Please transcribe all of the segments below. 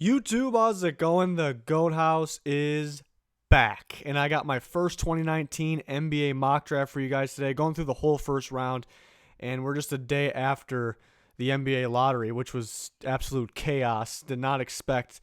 YouTube, how's it going? The Goat House is back, and I got my first 2019 NBA mock draft for you guys today, going through the whole first round, and we're just a day after the NBA lottery, which was absolute chaos. Did not expect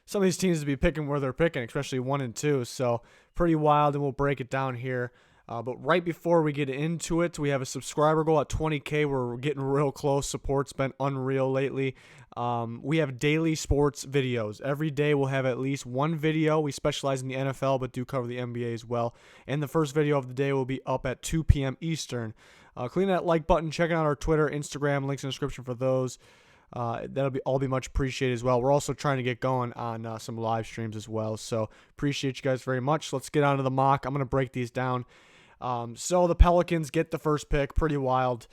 some of these teams to be picking where they're picking, especially 1 and 2. So pretty wild, and we'll break it down here. But right before we get into it, we have a subscriber goal at 20K. We're getting real close. Support's been unreal lately. We have daily sports videos. Every day we'll have at least one video. We specialize in the NFL, but do cover the NBA as well. And the first video of the day will be up at 2 p.m. Eastern. Clean that like button. Checking out our Twitter, Instagram, links in the description for those. That'll be all be much appreciated as well. We're also trying to get going on some live streams as well. So appreciate you guys very much. Let's get on to the mock. I'm going to break these down. So the Pelicans get the first pick, pretty wild.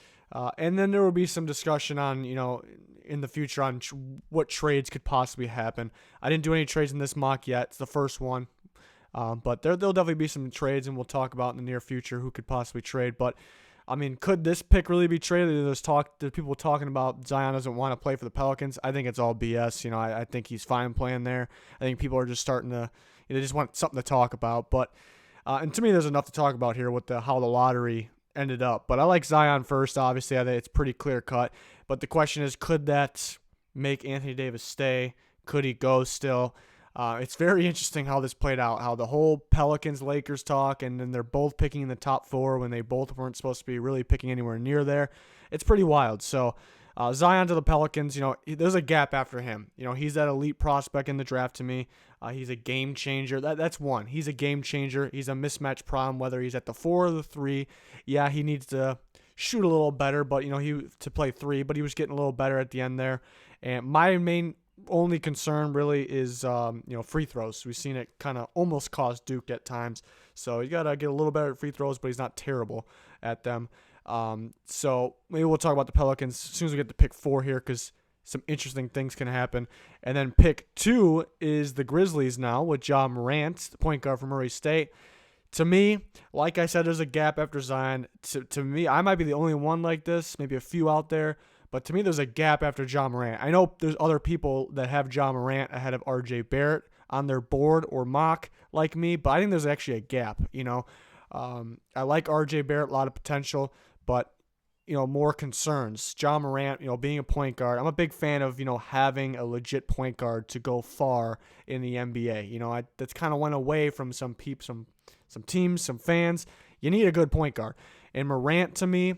And then there will be some discussion on, in the future on what trades could possibly happen. I didn't do any trades in this mock yet. It's the first one. But there'll definitely be some trades, and we'll talk about in the near future who could possibly trade. But, I mean, could this pick really be traded? There's people talking about Zion doesn't want to play for the Pelicans. I think it's all BS. I think he's fine playing there. I think people are just starting to, they just want something to talk about. But and to me, there's enough to talk about here with how the lottery ended up. But I like Zion first, obviously. I think it's pretty clear cut. But the question is, could that make Anthony Davis stay? Could he go still? It's very interesting how this played out, how the whole Pelicans-Lakers talk, and then they're both picking in the top four when they both weren't supposed to be really picking anywhere near there. It's pretty wild. So Zion to the Pelicans, there's a gap after him. He's that elite prospect in the draft to me. He's a game changer. That's one. He's a game changer. He's a mismatch problem, whether he's at the 4 or the 3. Yeah, he needs to shoot a little better, but he to play 3, but he was getting a little better at the end there. And my main only concern really is free throws. We've seen it kind of almost cost Duke at times. So you got to get a little better at free throws, but he's not terrible at them. So maybe we'll talk about the Pelicans as soon as we get to pick 4 here, because some interesting things can happen. And then pick 2 is the Grizzlies now with Ja Morant, the point guard from Murray State. To me, like I said, there's a gap after Zion. To me, I might be the only one like this, maybe a few out there. But to me, there's a gap after Ja Morant. I know there's other people that have Ja Morant ahead of RJ Barrett on their board or mock like me, but I think there's actually a gap. I like RJ Barrett, a lot of potential, but more concerns. Ja Morant, being a point guard, I'm a big fan of having a legit point guard to go far in the NBA. That's kind of went away from some teams, some fans. You need a good point guard, and Morant to me.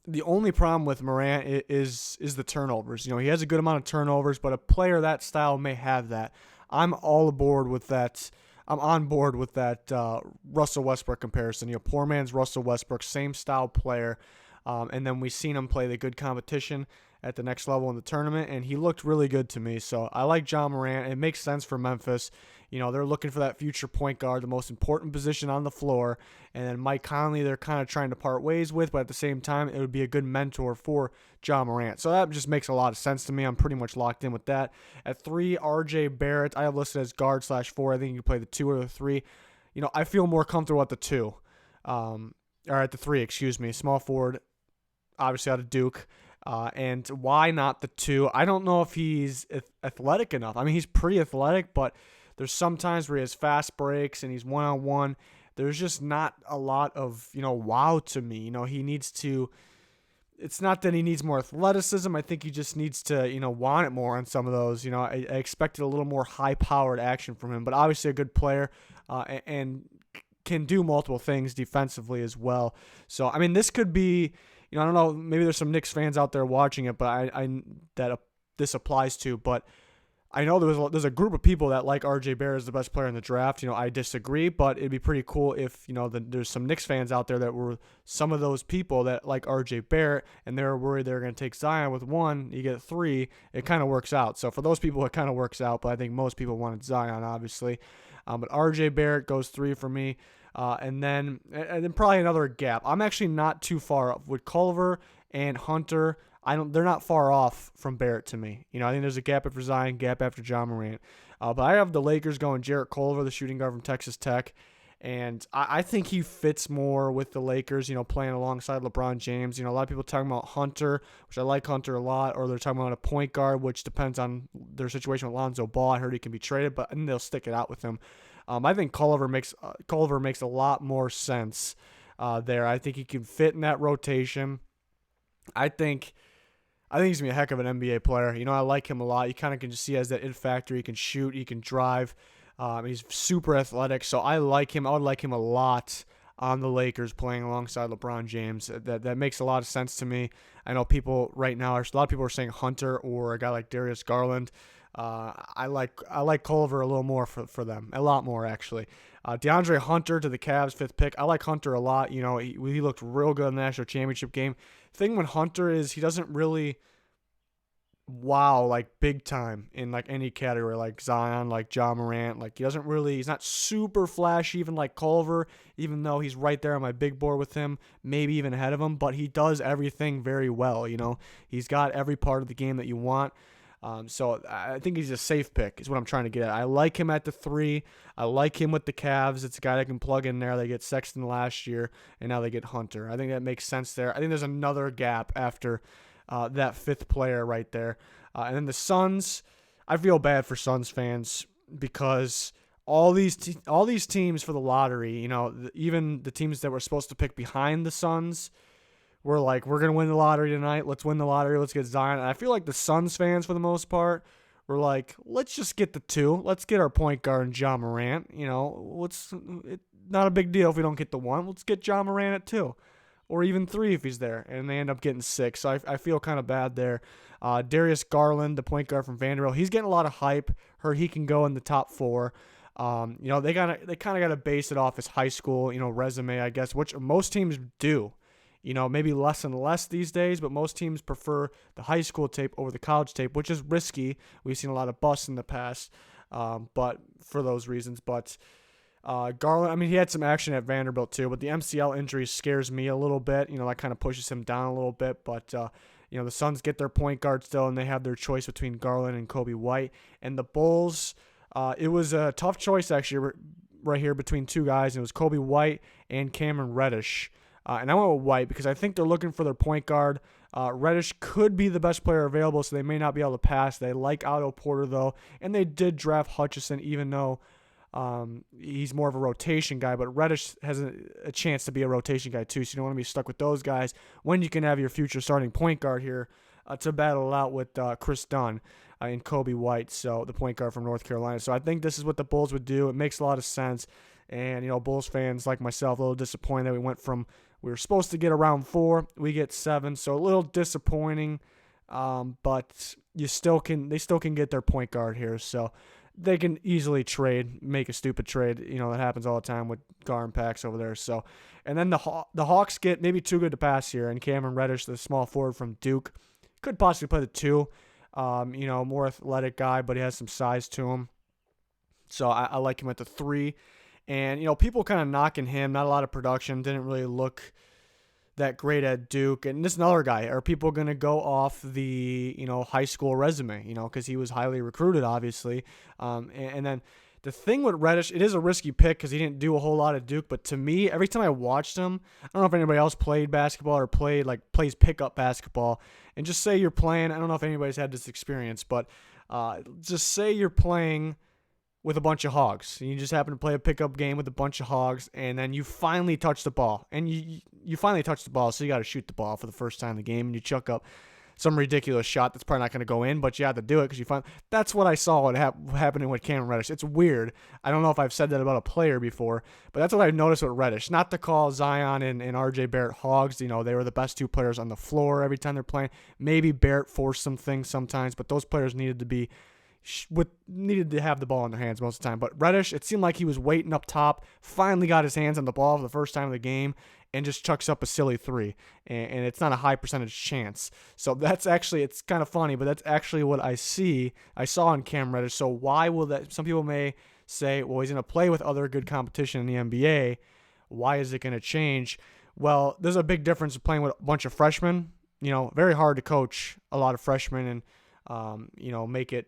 The only problem with Morant is the turnovers. He has a good amount of turnovers, but a player that style may have that. I'm all aboard with that. I'm on board with that Russell Westbrook comparison. Poor man's Russell Westbrook, same style player. And then we've seen him play the good competition at the next level in the tournament, and he looked really good to me. So I like Ja Morant. It makes sense for Memphis. They're looking for that future point guard, the most important position on the floor. And then Mike Conley, they're kind of trying to part ways with, but at the same time, it would be a good mentor for Ja Morant. So that just makes a lot of sense to me. I'm pretty much locked in with that. At 3, RJ Barrett, I have listed as guard/4. I think you can play the 2 or the 3. I feel more comfortable at the 2. Or at the 3, excuse me. Small forward, obviously out of Duke. And why not the 2? I don't know if he's athletic enough. I mean, he's pretty athletic, but there's some times where he has fast breaks and he's one-on-one. There's just not a lot of, wow to me. He needs to – it's not that he needs more athleticism. I think he just needs to, want it more on some of those. I expected a little more high-powered action from him, but obviously a good player and can do multiple things defensively as well. So, I mean, this could be – I don't know, maybe there's some Knicks fans out there watching it, but this applies to. But I know there's a group of people that like RJ Barrett as the best player in the draft. I disagree, but it'd be pretty cool if there's some Knicks fans out there that were some of those people that like RJ Barrett, and they're worried they're going to take Zion with 1. You get 3, it kind of works out. So for those people, it kind of works out. But I think most people wanted Zion, obviously. But RJ Barrett goes 3 for me. And then probably another gap. I'm actually not too far up with Culver and Hunter. They're not far off from Barrett to me. I think there's a gap after Zion, gap after Ja Morant. But I have the Lakers going Jarrett Culver, the shooting guard from Texas Tech, And I think he fits more with the Lakers, playing alongside LeBron James. A lot of people talking about Hunter, which I like Hunter a lot, or they're talking about a point guard, which depends on their situation with Lonzo Ball. I heard he can be traded, but I think they'll stick it out with him. I think Culver makes a lot more sense there. I think he can fit in that rotation. I think he's going to be a heck of an NBA player. I like him a lot. You kind of can just see he has that it factor. He can shoot. He can drive. He's super athletic, so I like him. I would like him a lot on the Lakers playing alongside LeBron James. That makes a lot of sense to me. I know people right now, a lot of people are saying Hunter or a guy like Darius Garland. I like Culver a little more for them, a lot more actually. DeAndre Hunter to the Cavs, 5th pick. I like Hunter a lot. He looked real good in the national championship game. The thing with Hunter is he doesn't really wow like big time in like any category, like Zion, like Ja Morant. Like he's not super flashy even like Culver, even though he's right there on my big board with him, maybe even ahead of him, but he does everything very well. He's got every part of the game that you want. So I think he's a safe pick is what I'm trying to get at. I like him at the 3. I like him with the Cavs. It's a guy that can plug in there. They get Sexton last year, and now they get Hunter. I think that makes sense there. I think there's another gap after that 5th player right there. And then the Suns, I feel bad for Suns fans because all these teams for the lottery, even the teams that were supposed to pick behind the Suns, we're like, we're going to win the lottery tonight. Let's win the lottery. Let's get Zion. And I feel like the Suns fans, for the most part, were like, let's just get the 2. Let's get our point guard and Ja Morant. It's not a big deal if we don't get the 1. Let's get Ja Morant at 2. Or even 3 if he's there. And they end up getting 6. So I feel kind of bad there. Darius Garland, the point guard from Vanderbilt, he's getting a lot of hype. Heard he can go in the top 4. They kind of got to base it off his high school, resume, I guess, which most teams do. Maybe less and less these days, but most teams prefer the high school tape over the college tape, which is risky. We've seen a lot of busts in the past, but for those reasons. But Garland, he had some action at Vanderbilt too, but the MCL injury scares me a little bit. That kind of pushes him down a little bit. But the Suns get their point guard still, and they have their choice between Garland and Kobe White. And the Bulls, it was a tough choice actually right here between 2 guys. And it was Kobe White and Cameron Reddish. And I went with White because I think they're looking for their point guard. Reddish could be the best player available, so they may not be able to pass. They like Otto Porter, though, and they did draft Hutchison, even though he's more of a rotation guy. But Reddish has a chance to be a rotation guy, too, so you don't want to be stuck with those guys when you can have your future starting point guard here to battle it out with Chris Dunn and Kobe White, so the point guard from North Carolina. So I think this is what the Bulls would do. It makes a lot of sense. And, Bulls fans like myself, a little disappointed that we were supposed to get around 4. We get 7. So a little disappointing. But they still can get their point guard here. So they can easily make a stupid trade. That happens all the time with Gar and Pax over there. So, and then the Hawks get maybe too good to pass here. And Cameron Reddish, the small forward from Duke, could possibly play the 2. More athletic guy, but he has some size to him. So I like him at the 3. And, people kind of knocking him, not a lot of production, didn't really look that great at Duke. And this another guy, are people going to go off the, high school resume, because he was highly recruited, obviously. And then the thing with Reddish, it is a risky pick because he didn't do a whole lot at Duke. But to me, every time I watched him, I don't know if anybody else played basketball or plays pickup basketball. And just say you're playing, I don't know if anybody's had this experience, but just say you're playing with a bunch of hogs. And you just happen to play a pickup game with a bunch of hogs, and then you finally touch the ball. And you finally touch the ball, so you got to shoot the ball for the first time in the game, and you chuck up some ridiculous shot that's probably not going to go in, but you have to do it because that's what I saw happening with Cameron Reddish. It's weird. I don't know if I've said that about a player before, but that's what I've noticed with Reddish. Not to call Zion and RJ Barrett hogs. They were the best 2 players on the floor every time they're playing. Maybe Barrett forced some things sometimes, but those players needed to have the ball in their hands most of the time. But Reddish, it seemed like he was waiting up top, finally got his hands on the ball for the first time of the game, and just chucks up a silly 3. And it's not a high percentage chance. So that's actually, it's kind of funny, but that's actually what I saw in Cam Reddish. So why will that, some people may say, well, he's going to play with other good competition in the NBA. Why is it going to change? Well, there's a big difference of playing with a bunch of freshmen. Very hard to coach a lot of freshmen and, make it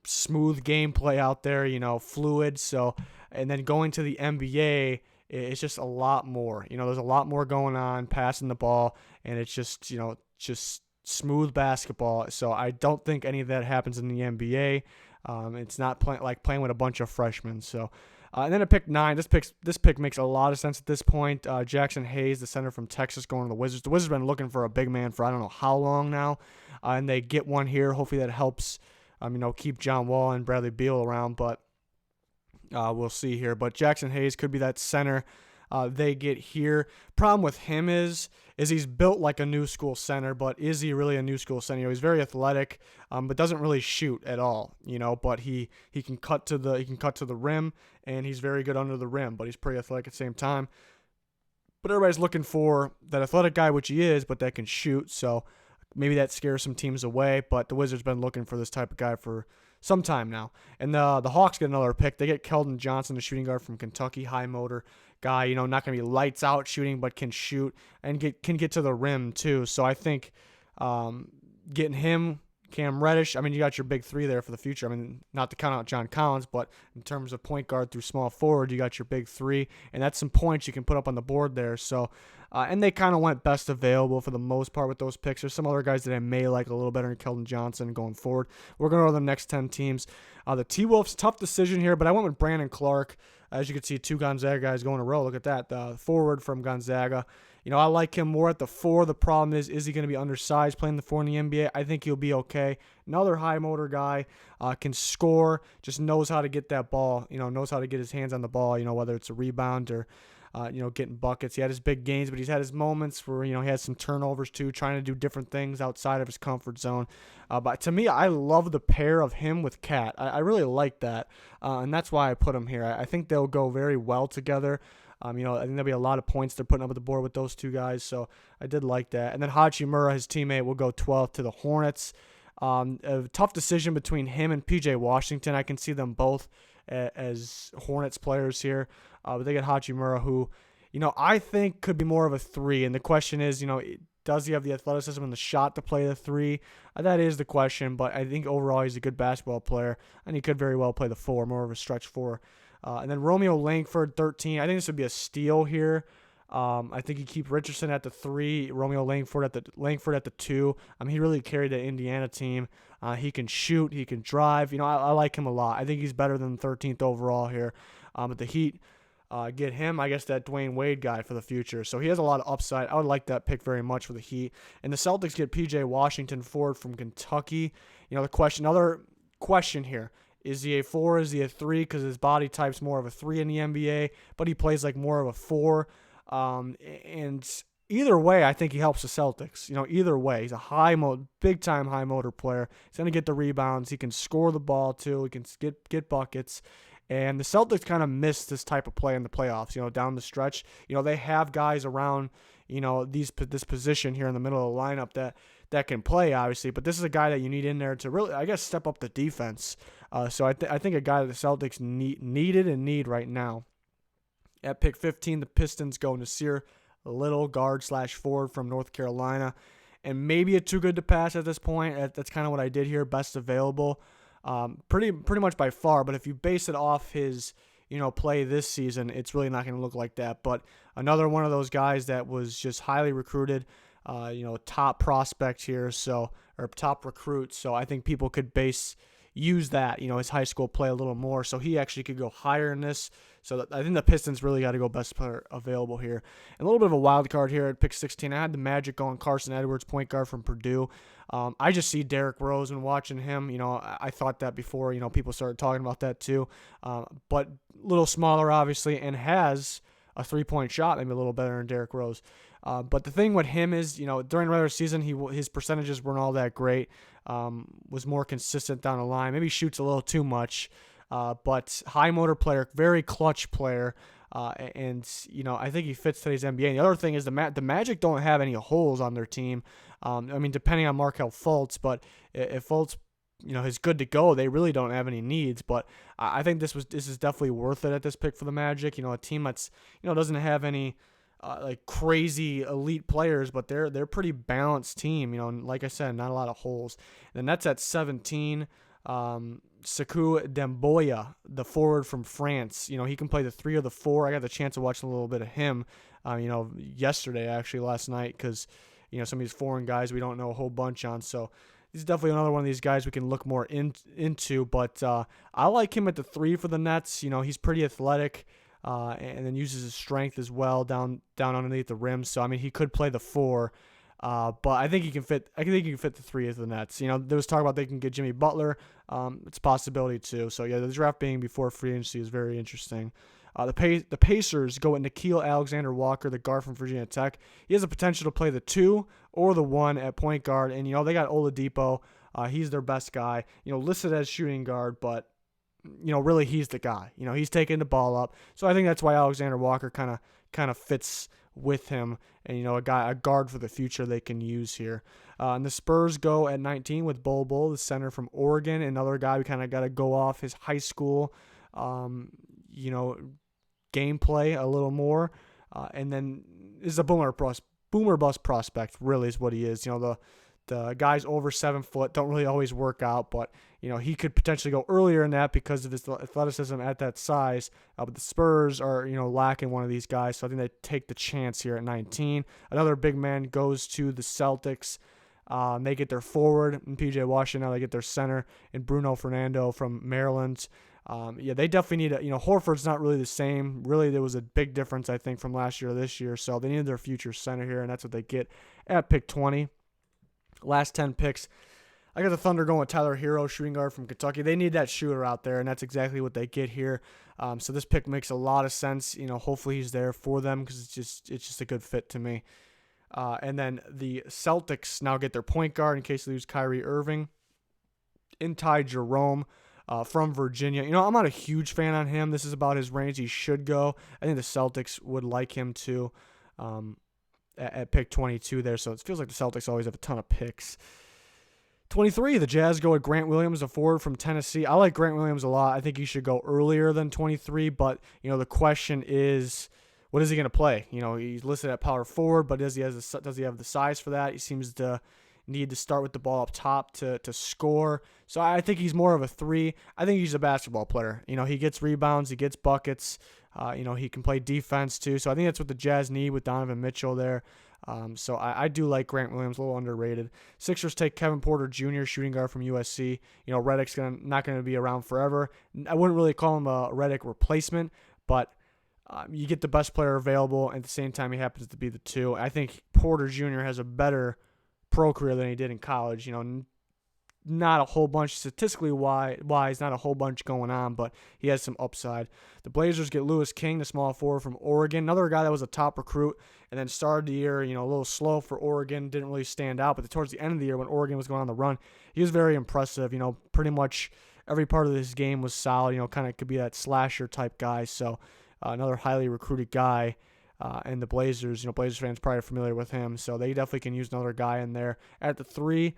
smooth gameplay out there, fluid. So And then going to the NBA, it's just a lot more. There's a lot more going on, passing the ball, and it's just, just smooth basketball. So I don't think any of that happens in the NBA. It's not like playing with a bunch of freshmen. So, and then at pick 9, this pick makes a lot of sense at this point. Jackson Hayes, the center from Texas, going to the Wizards. The Wizards have been looking for a big man for I don't know how long now, and they get one here. Hopefully that helps, keep John Wall and Bradley Beal around, but we'll see here. But Jackson Hayes could be that center they get here. Problem with him is he's built like a new school center, but is he really a new school center? He's very athletic, but doesn't really shoot at all. But he can cut to the rim, and he's very good under the rim. But he's pretty athletic at the same time. But everybody's looking for that athletic guy, which he is, but that can shoot. So maybe that scares some teams away. But the Wizards been looking for this type of guy for some time now. And the Hawks get another pick. They get Keldon Johnson, the shooting guard from Kentucky, high motor guy. Not going to be lights out shooting, but can shoot and can get to the rim too. So I think getting him, Cam Reddish. You got your big three there for the future. Not to count out John Collins, but in terms of point guard through small forward, you got your big three, and that's some points you can put up on the board there. So, and they kind of went best available for the most part with those picks. There's some other guys that I may like a little better than Keldon Johnson going forward. We're going to go to the next 10 teams. The T-Wolves, tough decision here, but I went with Brandon Clark. As you can see, 2 Gonzaga guys going in a row. Look at that, the forward from Gonzaga. I like him more at the 4. The problem is he going to be undersized playing the 4 in the NBA? I think he'll be okay. Another high motor guy, can score, just knows how to get that ball, knows how to get his hands on the ball, whether it's a rebound or, getting buckets. He had his big games, but he's had his moments where, he had some turnovers too, trying to do different things outside of his comfort zone. But to me, I love the pair of him with Cat. I really like that, and that's why I put him here. I think they'll go very well together. I think there'll be a lot of points they're putting up at the board with those 2 guys, so I did like that. And then Hachimura, his teammate, will go 12th to the Hornets. A tough decision between him and P.J. Washington. I can see them both as Hornets players here, but they get Hachimura, who, I think could be more of a 3. And the question is, does he have the athleticism and the shot to play the 3? That is the question, but I think overall he's a good basketball player, and he could very well play the 4, more of a stretch 4. And then Romeo Langford, 13. I think this would be a steal here. I think you keep Richardson at the 3, Romeo Langford at the 2. He really carried the Indiana team. He can shoot, he can drive. I like him a lot. I think he's better than 13th overall here. But the Heat get him, I guess, that Dwayne Wade guy for the future. So he has a lot of upside. I would like that pick very much for the Heat. And the Celtics get P.J. Washington, forward from Kentucky. Another question here. Is he a 4? Is he a 3? Because his body type's more of a 3 in the NBA, but he plays like more of a 4. And either way, I think he helps the Celtics. Either way, he's a big-time high motor player. He's going to get the rebounds. He can score the ball, too. He can get buckets. And the Celtics kind of miss this type of play in the playoffs, down the stretch. They have guys around, this position here in the middle of the lineup that can play, obviously. But this is a guy that you need in there to really, I guess, step up the defense. So I think a guy that the Celtics needed and need right now. At pick 15, the Pistons go Nasir Little, guard/forward from North Carolina. And maybe a too good to pass at this point. That's kind of what I did here, best available. Pretty much by far. But if you base it off his, play this season, it's really not going to look like that. But another one of those guys that was just highly recruited, top prospect here, or top recruit. So I think people could use that, his high school play a little more. So he actually could go higher in this. So I think the Pistons really got to go best player available here. And a little bit of a wild card here at pick 16. I had the Magic going Carson Edwards, point guard from Purdue. I just see Derrick Rose and watching him. I thought that before, people started talking about that too. But a little smaller, obviously, and has a 3-point shot, maybe a little better than Derrick Rose. But the thing with him is, during the regular season, his percentages weren't all that great. Was more consistent down the line. Maybe shoots a little too much. But high motor player, very clutch player. And I think he fits today's NBA. And the other thing is the Magic don't have any holes on their team. Depending on Markelle Fultz, but if Fultz, is good to go, they really don't have any needs. But I think this is definitely worth it at this pick for the Magic. A team that's doesn't have any like crazy elite players, but they're pretty balanced team. Like I said, not a lot of holes. And that's at 17. Sekou Demboya, the forward from France. He can play the 3 or the 4. I got the chance to watch a little bit of him, yesterday, actually, last night, because, some of these foreign guys we don't know a whole bunch on. So he's definitely another one of these guys we can look more into. But I like him at the 3 for the Nets. He's pretty athletic. And then uses his strength as well down underneath the rim. So he could play the 4, but I think he can fit. I think he can fit the 3 of the Nets. There was talk about they can get Jimmy Butler. It's a possibility too. So yeah, the draft being before free agency is very interesting. The Pacers go with Nickeil Alexander-Walker, the guard from Virginia Tech. He has the potential to play the 2 or the 1 at point guard, and they got Oladipo. He's their best guy. Listed as shooting guard, but really he's the guy. He's taking the ball up. So I think that's why Alexander Walker kind of fits with him, and a guard for the future they can use here. And the Spurs go at 19 with Bol Bol, the center from Oregon, another guy we kind of got to go off his high school, gameplay a little more, and then is a boomer bust prospect. Really is what he is. The guys over 7 foot don't really always work out, but he could potentially go earlier in that because of his athleticism at that size. But the Spurs are lacking one of these guys, so I think they take the chance here at 19. Another big man goes to the Celtics. They get their forward in PJ Washington. Now they get their center in Bruno Fernando from Maryland. They definitely need Horford's not really the same. Really, there was a big difference I think from last year to this year, so they need their future center here, and that's what they get at pick 20. Last 10 picks, I got the Thunder going with Tyler Hero, shooting guard from Kentucky. They need that shooter out there, and that's exactly what they get here. So this pick makes a lot of sense. Hopefully he's there for them because it's just a good fit to me. And then the Celtics now get their point guard in case they lose Kyrie Irving, in Ty Jerome from Virginia. I'm not a huge fan on him. This is about his range. He should go. I think the Celtics would like him too. At pick 22 there, so it feels like the Celtics always have a ton of picks. 23, the Jazz go with Grant Williams, a forward from Tennessee. I like Grant Williams a lot. I think he should go earlier than 23, but the question is, what is he going to play? He's listed at power forward, but does he have the size for that? He seems to need to start with the ball up top to score. So I think he's more of a 3. I think he's a basketball player. He gets rebounds, he gets buckets. He can play defense too. So I think that's what the Jazz need with Donovan Mitchell there. So I do like Grant Williams, a little underrated. Sixers take Kevin Porter Jr., shooting guard from USC. Redick's not going to be around forever. I wouldn't really call him a Redick replacement, but you get the best player available. At the same time, he happens to be the 2. I think Porter Jr. has a better pro career than he did in college. Not a whole bunch statistically wise, not a whole bunch going on, but he has some upside. The Blazers get Lewis King, the small forward from Oregon, another guy that was a top recruit, and then started the year, a little slow for Oregon, didn't really stand out, but towards the end of the year when Oregon was going on the run, he was very impressive. Pretty much every part of his game was solid. Kind of could be that slasher type guy. So another highly recruited guy. And the Blazers, Blazers fans probably are familiar with him, so they definitely can use another guy in there at the 3.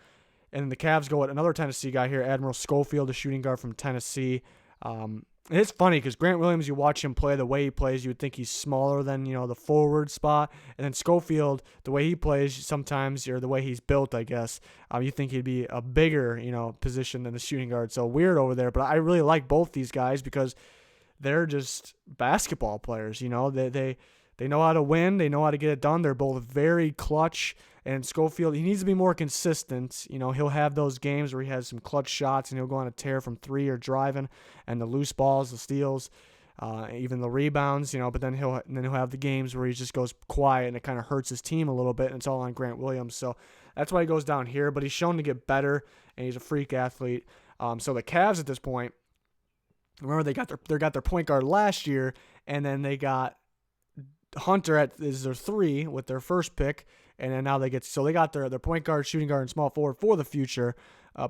And the Cavs go with another Tennessee guy here, Admiral Schofield, a shooting guard from Tennessee. And it's funny because Grant Williams, you watch him play, the way he plays, you would think he's smaller than, the forward spot. And then Schofield, the way he plays sometimes, or the way he's built, I guess, you think he'd be a bigger, position than the shooting guard. So weird over there. But I really like both these guys because they're just basketball players. They know how to win. They know how to get it done. They're both very clutch. And Schofield, he needs to be more consistent. He'll have those games where he has some clutch shots and he'll go on a tear from 3 or driving, and the loose balls, the steals, even the rebounds. But then he'll have the games where he just goes quiet and it kind of hurts his team a little bit. And it's all on Grant Williams. So that's why he goes down here. But he's shown to get better, and he's a freak athlete. So the Cavs at this point, remember they got their point guard last year, and then they got Hunter is their 3 with their first pick. And then now they got their point guard, shooting guard, and small forward for the future.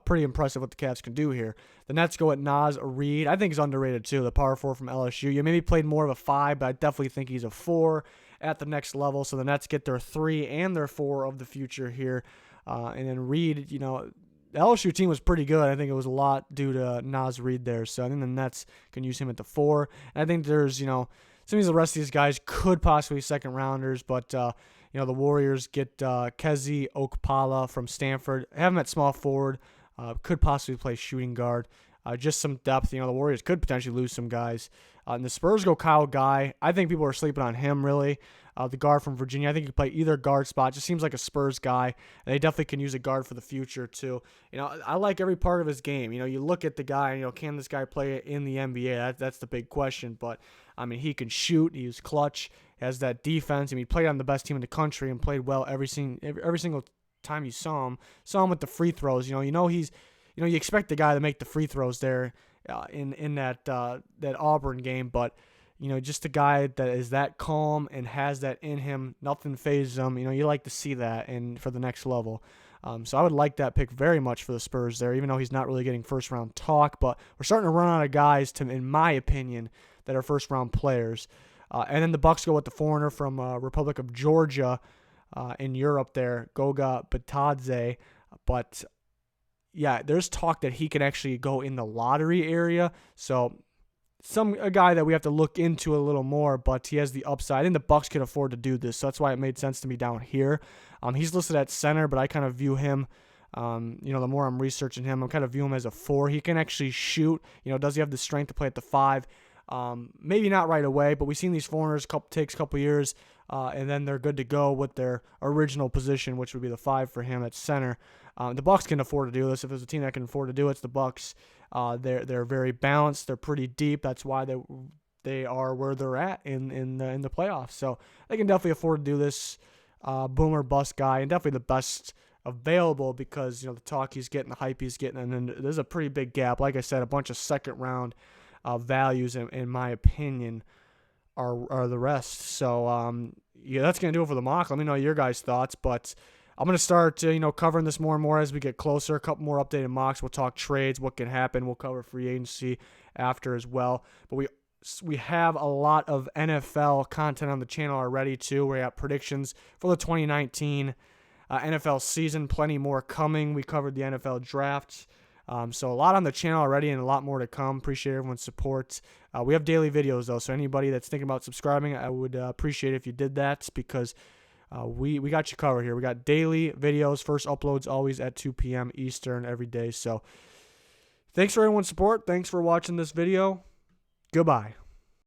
Pretty impressive what the Cavs can do here. The Nets go at Naz Reid. I think he's underrated too, the power forward from LSU. You maybe played more of a 5, but I definitely think he's a 4 at the next level. So the Nets get their 3 and their 4 of the future here. And then Reid, the LSU team was pretty good. I think it was a lot due to Naz Reid there. So I think the Nets can use him at the 4. And I think there's, some of the rest of these guys could possibly be second rounders, but the Warriors get Kezi Okpala from Stanford. Have him at small forward. Could possibly play shooting guard. Just some depth. The Warriors could potentially lose some guys. And the Spurs go Kyle Guy. I think people are sleeping on him, really. The guard from Virginia. I think he could play either guard spot. Just seems like a Spurs guy. And they definitely can use a guard for the future, too. I like every part of his game. You look at the guy, and, can this guy play in the NBA? That's the big question. But, he can shoot. He's clutch. He has that defense. He played on the best team in the country and played well every single time you saw him. Saw him with the free throws. He's... you expect the guy to make the free throws there in that Auburn game, but just a guy that is that calm and has that in him, nothing phases him. You like to see that, and for the next level. So I would like that pick very much for the Spurs there, even though he's not really getting first round talk. But we're starting to run out of guys, in my opinion, that are first round players. And then the Bucks go with the foreigner from Republic of Georgia in Europe there, Goga Bitadze, but. Yeah, there's talk that he can actually go in the lottery area. So a guy that we have to look into a little more, but he has the upside, and the Bucks can afford to do this. So that's why it made sense to me down here. He's listed at center, but I kind of view him, the more I'm researching him, I kind of view him as a 4. He can actually shoot. Does he have the strength to play at the 5? Maybe not right away, but we've seen these foreigners takes a couple years, and then they're good to go with their original position, which would be the 5 for him at center. The Bucks can afford to do this. If there's a team that can afford to do it, it's the Bucks. They're very balanced. They're pretty deep. That's why they are where they're at in the playoffs. So they can definitely afford to do this. Boomer bust guy, and definitely the best available because the talk he's getting, the hype he's getting, and then there's a pretty big gap. Like I said, a bunch of second round values, in my opinion, are the rest. So that's gonna do it for the mock. Let me know your guys' thoughts, but I'm going to start, covering this more and more as we get closer. A couple more updated mocks. We'll talk trades, what can happen. We'll cover free agency after as well. But we have a lot of NFL content on the channel already, too. We got predictions for the 2019 NFL season. Plenty more coming. We covered the NFL drafts. So a lot on the channel already and a lot more to come. Appreciate everyone's support. We have daily videos, though, so anybody that's thinking about subscribing, I would appreciate it if you did that because we got you covered here. We got daily videos, first uploads always at 2 p.m. Eastern every day. So thanks for everyone's support. Thanks for watching this video. Goodbye.